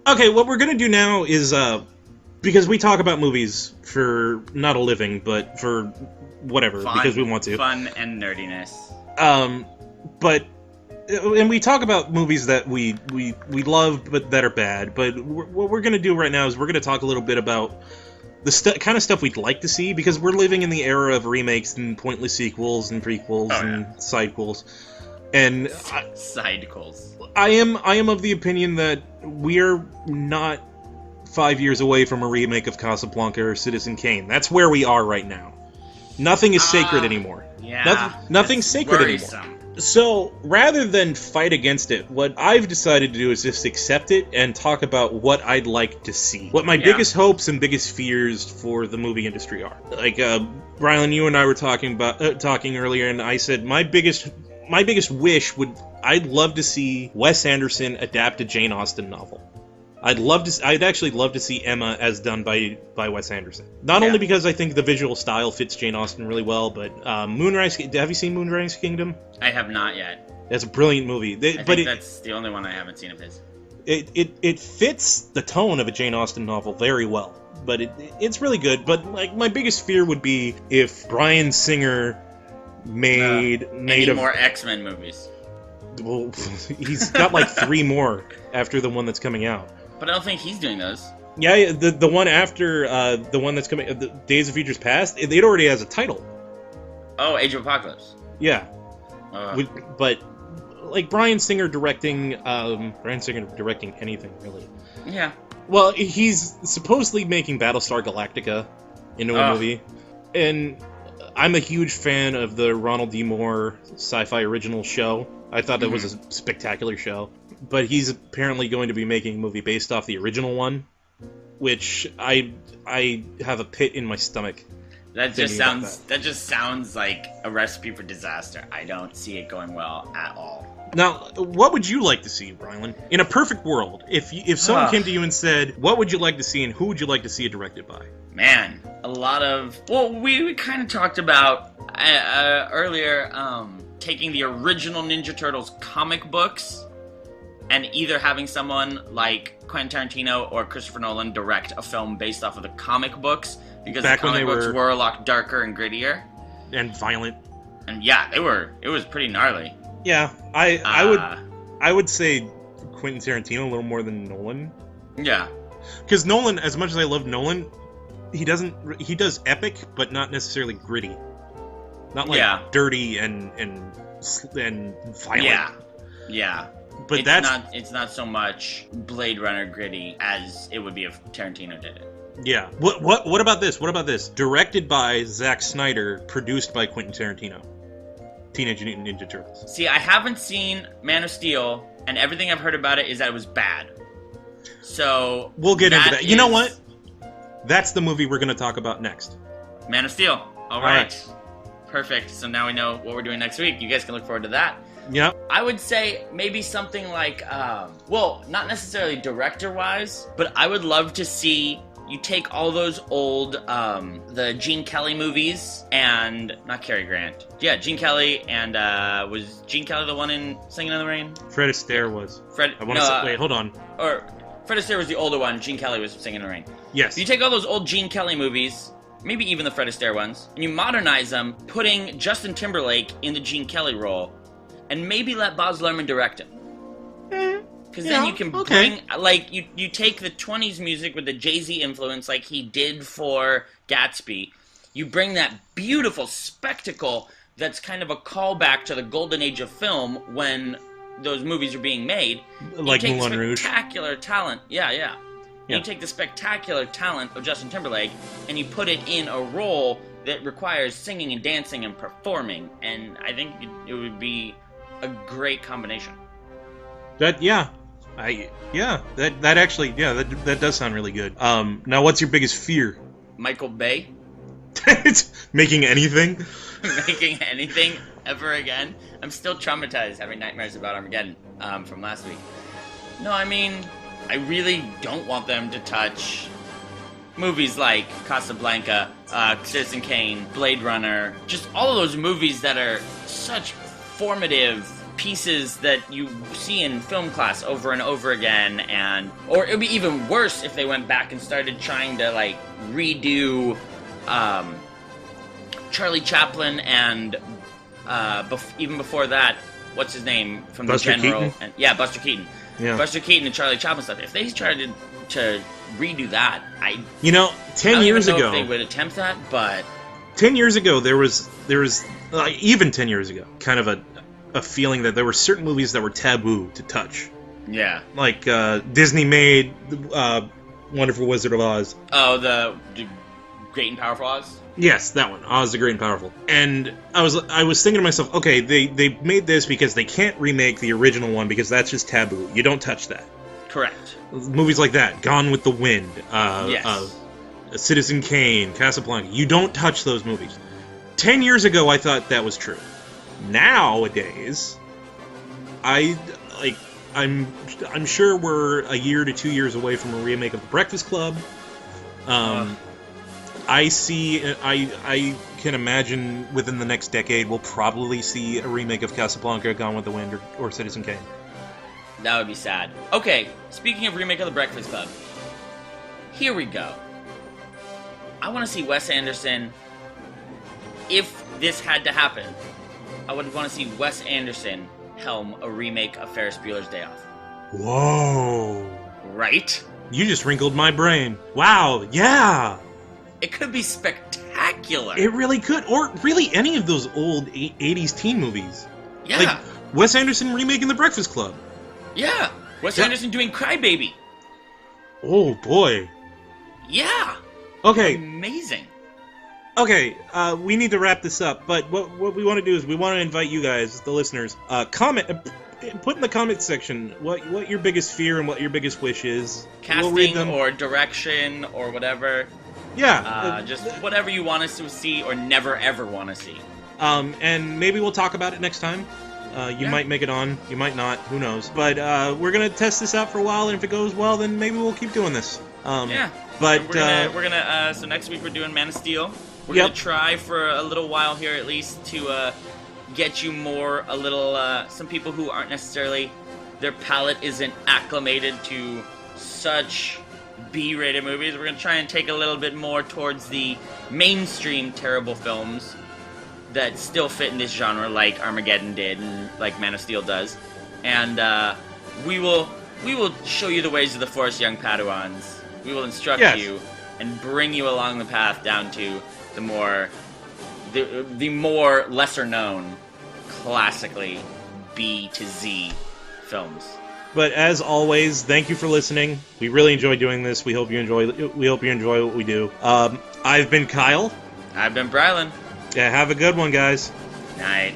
Okay, what we're gonna do now is, because we talk about movies for not a living, but for whatever, because we want to. Fun and nerdiness. And we talk about movies that we love, but that are bad. But what we're gonna do right now is we're gonna talk a little bit about the kind of stuff we'd like to see, because we're living in the era of remakes and pointless sequels and prequels and sidequels. And sidequels. I am of the opinion that we're not 5 years away from a remake of Casablanca or Citizen Kane. That's where we are right now. Nothing is sacred anymore. Yeah. Nothing's sacred anymore. So, rather than fight against it, what I've decided to do is just accept it and talk about what I'd like to see. What my biggest hopes and biggest fears for the movie industry are. Like, Brylan, you and I were talking earlier, and I said my biggest wish I'd love to see Wes Anderson adapt a Jane Austen novel. I'd actually love to see Emma as done by Wes Anderson. Not only because I think the visual style fits Jane Austen really well, but Moonrise. Have you seen Moonrise Kingdom? I have not yet. That's a brilliant movie. I think that's the only one I haven't seen of his. It fits the tone of a Jane Austen novel very well, but it's really good. But like my biggest fear would be if Bryan Singer made more X-Men movies. Well, he's got like 3 more after the one that's coming out. But I don't think he's doing those. Yeah, the one after the one that's coming, the Days of Futures Past, it already has a title. Oh, Age of Apocalypse. Yeah, but like Bryan Singer directing anything really. Yeah. Well, he's supposedly making Battlestar Galactica into a movie, and I'm a huge fan of the Ronald D. Moore sci-fi original show. I thought that was a spectacular show. But he's apparently going to be making a movie based off the original one, which I have a pit in my stomach. That just sounds like a recipe for disaster. I don't see it going well at all. Now, what would you like to see, Brylan? In a perfect world, if someone came to you and said, what would you like to see and who would you like to see it directed by? Man, a lot of... Well, we kind of talked about earlier taking the original Ninja Turtles comic books and either having someone like Quentin Tarantino or Christopher Nolan direct a film based off of the comic books, because the comic books were a lot darker and grittier. And violent. And yeah, it was pretty gnarly. Yeah, I would say Quentin Tarantino a little more than Nolan. Yeah. Because Nolan, as much as I love Nolan, he does epic, but not necessarily gritty. Not like dirty and violent. Yeah. But it's not so much Blade Runner gritty as it would be if Tarantino did it. Yeah. What about this? What about this? Directed by Zack Snyder, produced by Quentin Tarantino. Teenage Mutant Ninja Turtles. See, I haven't seen Man of Steel, and everything I've heard about it is that it was bad. So we'll get into that. You know what? That's the movie we're going to talk about next. Man of Steel. All right. Perfect. So now we know what we're doing next week. You guys can look forward to that. Yep. I would say maybe something like, well, not necessarily director-wise, but I would love to see you take all those old, the Gene Kelly movies, and, not Cary Grant. Yeah, Gene Kelly, and, was Gene Kelly the one in Singing in the Rain? Fred Astaire was. Wait, hold on. Or, Fred Astaire was the older one, Gene Kelly was Singing in the Rain. Yes. You take all those old Gene Kelly movies, maybe even the Fred Astaire ones, and you modernize them, putting Justin Timberlake in the Gene Kelly role, and maybe let Baz Luhrmann direct it. Because then you can bring, like, you take the 20s music with the Jay-Z influence like he did for Gatsby. You bring that beautiful spectacle that's kind of a callback to the golden age of film when those movies are being made. Like Moulin Rouge. Spectacular talent. Yeah. You take the spectacular talent of Justin Timberlake and you put it in a role that requires singing and dancing and performing. And I think it would be a great combination. That does sound really good. Now what's your biggest fear? Michael Bay. Making anything? Making anything ever again? I'm still traumatized having nightmares about Armageddon from last week. No, I mean, I really don't want them to touch movies like Casablanca, Citizen Kane, Blade Runner, just all of those movies that are such formative pieces that you see in film class over and over again, or it would be even worse if they went back and started trying to, like, redo Charlie Chaplin and even before that, what's his name from Buster the General? Keaton? Buster Keaton. Yeah. Buster Keaton and Charlie Chaplin stuff. If they tried to redo that, 10 I years don't even know ago, if they would attempt that, but 10 years ago, there was even 10 years ago, kind of a feeling that there were certain movies that were taboo to touch. yeah. Like, Disney made Wonderful Wizard of Oz. Oh, the Great and Powerful Oz? Yes, that one, Oz the Great and Powerful. And I was thinking to myself, okay, they made this because they can't remake the original one because that's just taboo. You don't touch that. Correct. Movies like that, Gone with the Wind, Yes. Citizen Kane, Casablanca, you don't touch those movies. 10 years ago, I thought that was true. Nowadays, I'm sure we're a year to 2 years away from a remake of The Breakfast Club. I can imagine within the next decade we'll probably see a remake of Casablanca, Gone with the Wind, or Citizen Kane. That would be sad. Okay, speaking of remake of The Breakfast Club, here we go. I want to see Wes Anderson. If this had to happen, I would want to see Wes Anderson helm a remake of Ferris Bueller's Day Off. Whoa. Right? You just wrinkled my brain. Wow, yeah! It could be spectacular. It really could. Or really any of those old 80s teen movies. Yeah. Like Wes Anderson remaking The Breakfast Club. Yeah. Wes Anderson doing Crybaby. Oh, boy. Yeah. Okay. Amazing. Okay, we need to wrap this up, but what we want to do is we want to invite you guys, the listeners, comment, put in the comment section what your biggest fear and what your biggest wish is. We'll read Casting them. or direction or whatever. Yeah. Just whatever you want us to see or never ever want to see. And maybe we'll talk about it next time. You might make it on, you might not, who knows. But we're going to test this out for a while, and if it goes well, then maybe we'll keep doing this. But we're gonna so next week we're doing Man of Steel. We're gonna try for a little while here at least to get you some people who aren't necessarily, their palate isn't acclimated to such B-rated movies. We're gonna try and take a little bit more towards the mainstream terrible films that still fit in this genre, like Armageddon did and like Man of Steel does. And we will show you the ways of the Force, young Padawans. We will instruct you and bring you along the path down to the more lesser known, classically B to Z films. But as always, thank you for listening. We really enjoy doing this. We hope you enjoy what we do. I've been Kyle. I've been Brylan. Yeah, have a good one, guys. Night.